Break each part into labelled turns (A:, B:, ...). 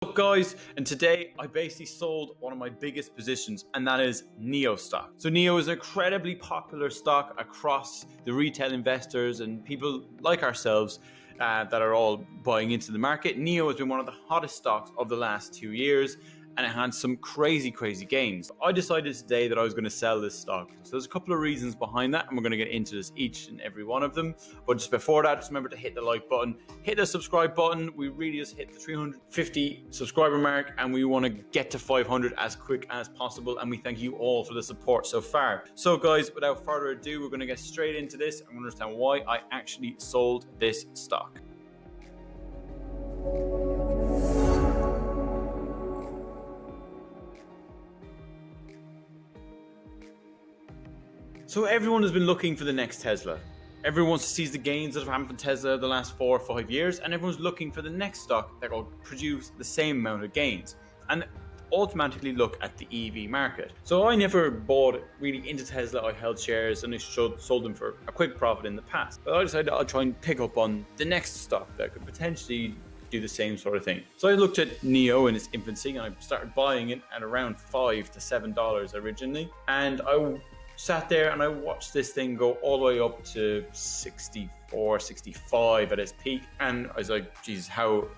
A: What's up guys, and today I basically sold one of my biggest positions, and that is NIO stock. So NIO is an incredibly popular stock across the retail investors and people like ourselves that are all buying into the market. NIO has been one of the hottest stocks of the last 2 years, and it had some crazy gains. I decided today that I was going to sell this stock. So there's a couple of reasons behind that, and we're going to get into this each and every one of them. But just before that, just remember to hit the like button, hit the subscribe button. We really just hit the 350 subscriber mark, and we want to get to 500 as quick as possible. And we thank you all for the support so far. So guys, without further ado, we're going to get straight into this and understand why I actually sold this stock. So everyone has been looking for the next Tesla. Everyone wants to seize the gains that have happened to Tesla the last 4 or 5 years, and everyone's looking for the next stock that will produce the same amount of gains and automatically look at the EV market. So I never bought really into Tesla. I held shares and I sold them for a quick profit in the past. But I decided I'll try and pick up on the next stock that could potentially do the same sort of thing. So I looked at NIO in its infancy and I started buying it at around $5 to $7 originally, and I sat there and I watched this thing go all the way up to 64, 65 at its peak, and I was like, geez, how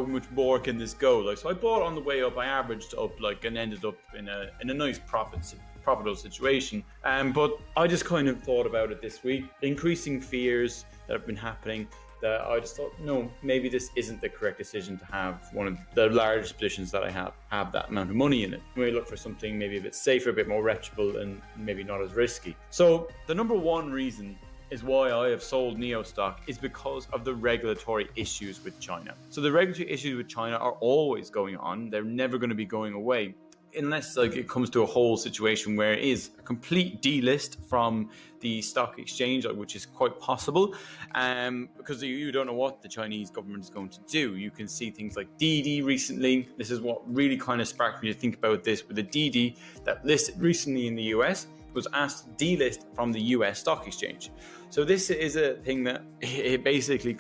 A: much more can this go? Like, so I bought on the way up. I averaged up and ended up in a nice profitable situation. But I just kind of thought about it this week, increasing fears that have been happening, that I just thought, no, maybe this isn't the correct decision to have one of the largest positions that I have that amount of money in it. Maybe look for something maybe a bit safer, a bit more reputable, and maybe not as risky. So the number one reason is why I have sold NIO stock is because of the regulatory issues with China. So the regulatory issues with China are always going on. They're never going to be going away, unless it comes to a whole situation where it is a complete delist from the stock exchange, which is quite possible, because you don't know what the Chinese government is going to do. You can see things like DD recently. This is what really kind of sparked me to think about this, with the DD that listed recently in the US was asked to delist from the US stock exchange. So this is a thing that it basically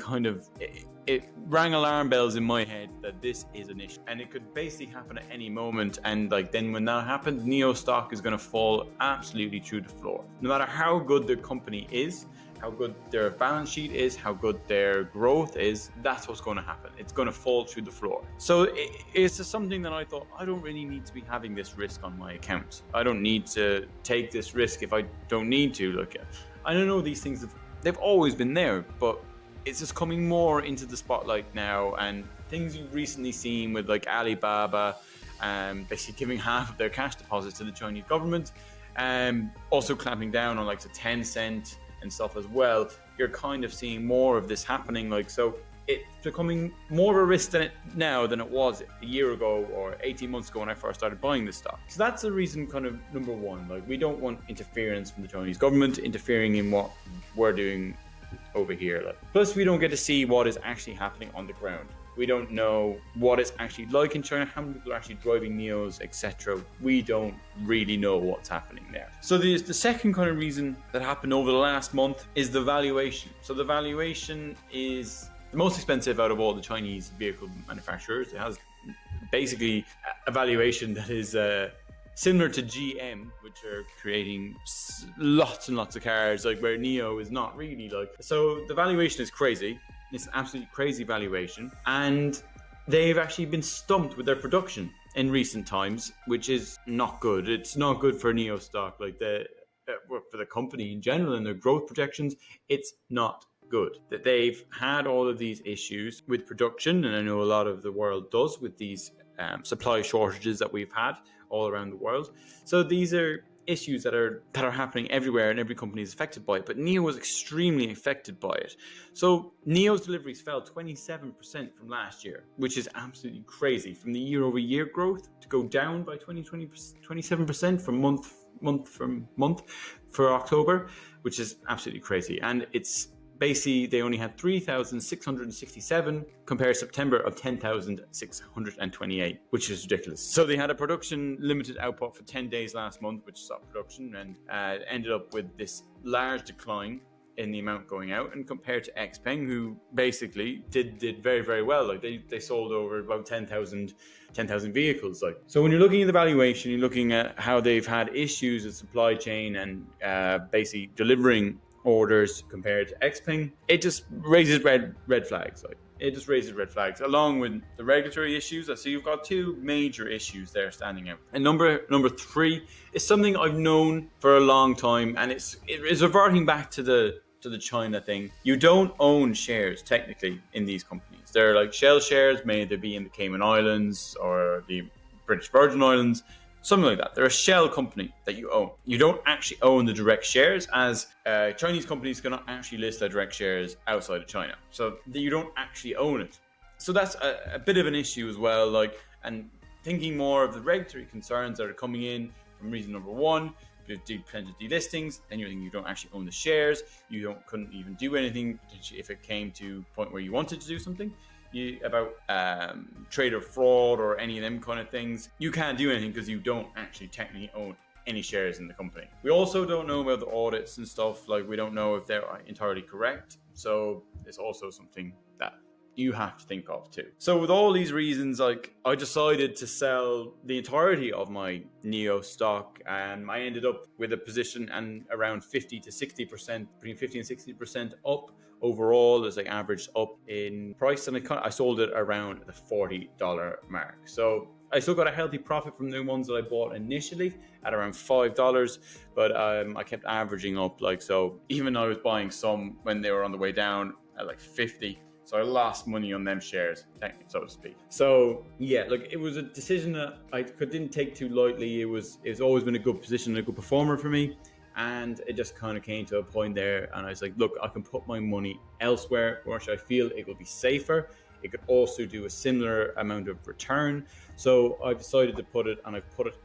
A: it rang alarm bells in my head that this is an issue, and it could basically happen at any moment. And then when that happens, NIO stock is going to fall absolutely through the floor. No matter how good the company is, how good their balance sheet is, how good their growth is, that's what's going to happen. It's going to fall through the floor. So it's just something that I thought, I don't really need to be having this risk on my account. I don't need to take this risk if I don't need to. Look, I don't know, these things they've always been there, but it's just coming more into the spotlight now. And things you've recently seen with Alibaba, basically giving half of their cash deposits to the Chinese government, also clamping down on Tencent and stuff as well. You're kind of seeing more of this happening. So it's becoming more of a risk now than it was a year ago or 18 months ago when I first started buying this stock. So that's the reason, kind of number one. We don't want interference from the Chinese government interfering in what we're doing over here. Plus, we don't get to see what is actually happening on the ground. We don't know what it's actually like in China, how many people are actually driving NIOs, etc. We don't really know what's happening there. So the second kind of reason that happened over the last month is the valuation. So the valuation is the most expensive out of all the Chinese vehicle manufacturers. It has basically a valuation that is similar to GM, which are creating lots and lots of cars, where NIO is not really. So the valuation is crazy. It's an absolutely crazy valuation, and they've actually been stumped with their production in recent times, which is not good. It's not good for NIO stock, for the company in general and their growth projections. It's not good that they've had all of these issues with production, and I know a lot of the world does, with these supply shortages that we've had all around the world. So these are issues that are happening everywhere, and every company is affected by it, but NIO was extremely affected by it. So NIO's deliveries fell 27% from last year, which is absolutely crazy. From the year-over-year growth to go down by 27% from month for October, which is absolutely crazy. And it's basically, they only had 3,667 compared to September of 10,628, which is ridiculous. So they had a production limited output for 10 days last month, which stopped production, and ended up with this large decline in the amount going out, and compared to XPeng, who basically did very, very well. Like they sold over about 10,000 vehicles. Like, so when you're looking at the valuation, you're looking at how they've had issues with supply chain and basically delivering orders compared to XPeng. It just raises red flags. Like, it just raises red flags, along with the regulatory issues. So you've got two major issues there standing out. And number three is something I've known for a long time, and it is reverting back to the China thing. You don't own shares technically in these companies. They're like shell shares, may they be in the Cayman Islands or the British Virgin Islands, something like that. They're a shell company that you own. You don't actually own the direct shares, as Chinese companies cannot actually list their direct shares outside of China. So you don't actually own it. So that's a bit of an issue as well. Like, and thinking more of the regulatory concerns that are coming in from reason number one, potential delistings, then you're thinking you don't actually own the shares. You couldn't even do anything if it came to a point where you wanted to do something. About trader fraud or any of them kind of things, you can't do anything because you don't actually technically own any shares in the company. We also don't know about the audits and stuff. Like, we don't know if they're entirely correct. So it's also something that you have to think of too. So with all these reasons, like, I decided to sell the entirety of my NIO stock, and I ended up with a position and around 50 to 60%, between 50 and 60% up overall, as like averaged up in price, and I sold it around the $40 mark. So I still got a healthy profit from the ones that I bought initially at around $5, but I kept averaging up. Like, so even though I was buying some when they were on the way down at like 50, so I lost money on them shares, technically, so to speak. So yeah, like, it was a decision that I didn't take too lightly. It's always been a good position, a good performer for me. And it just kind of came to a point there, and I was like, look, I can put my money elsewhere, which I feel it will be safer. It could also do a similar amount of return. So I decided to put it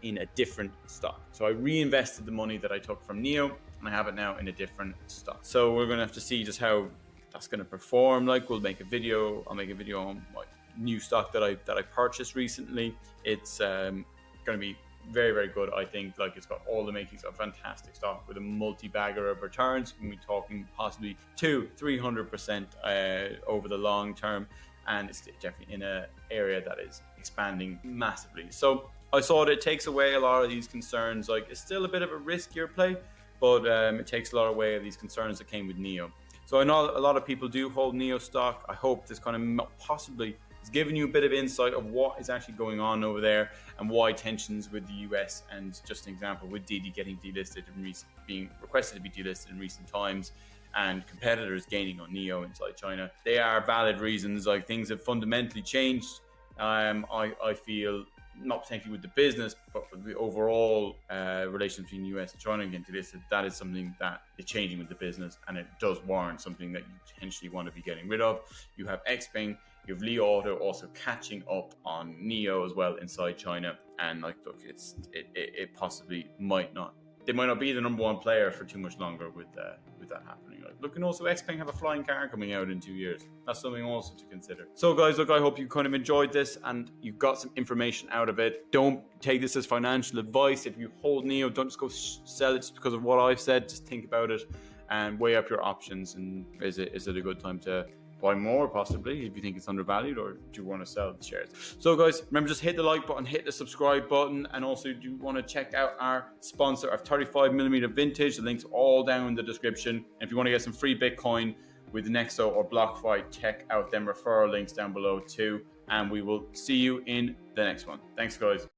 A: in a different stock. So I reinvested the money that I took from NIO, and I have it now in a different stock. So we're going to have to see just how that's going to perform. Like, I'll make a video on my new stock that I purchased recently. It's going to be very, very good. I think, like, it's got all the makings of a fantastic stock with a multi-bagger of returns. We're talking possibly 200-300% over the long term, and it's definitely in an area that is expanding massively. So I saw that it takes away a lot of these concerns. Like, it's still a bit of a riskier play, but it takes a lot away of these concerns that came with NIO. So I know a lot of people do hold NIO stock. I hope this kind of possibly is giving you a bit of insight of what is actually going on over there, and why tensions with the US, and just an example with Didi getting delisted and being requested to be delisted in recent times, and competitors gaining on NIO inside China. They are valid reasons. Like, things have fundamentally changed. I feel, not potentially with the business, but with the overall relation between US and China getting delisted, that is something that is changing with the business, and it does warrant something that you potentially want to be getting rid of. You have XPeng, you have Li Auto also catching up on NIO as well inside China, and like, look, it possibly might not. They might not be the number one player for too much longer with that happening. Like, look, and also XPeng have a flying car coming out in 2 years. That's something also to consider. So guys, look, I hope you kind of enjoyed this and you got some information out of it. Don't take this as financial advice. If you hold NIO, don't just go sell it just because of what I've said. Just think about it and weigh up your options. And is it a good time to buy more, possibly, if you think it's undervalued, or do you want to sell the shares? So guys, remember, just hit the like button, hit the subscribe button, and also do you want to check out our sponsor of 35mm vintage. The link's all down in the description. And if you want to get some free Bitcoin with Nexo or BlockFi, check out them referral links down below too. And we will see you in the next one. Thanks guys.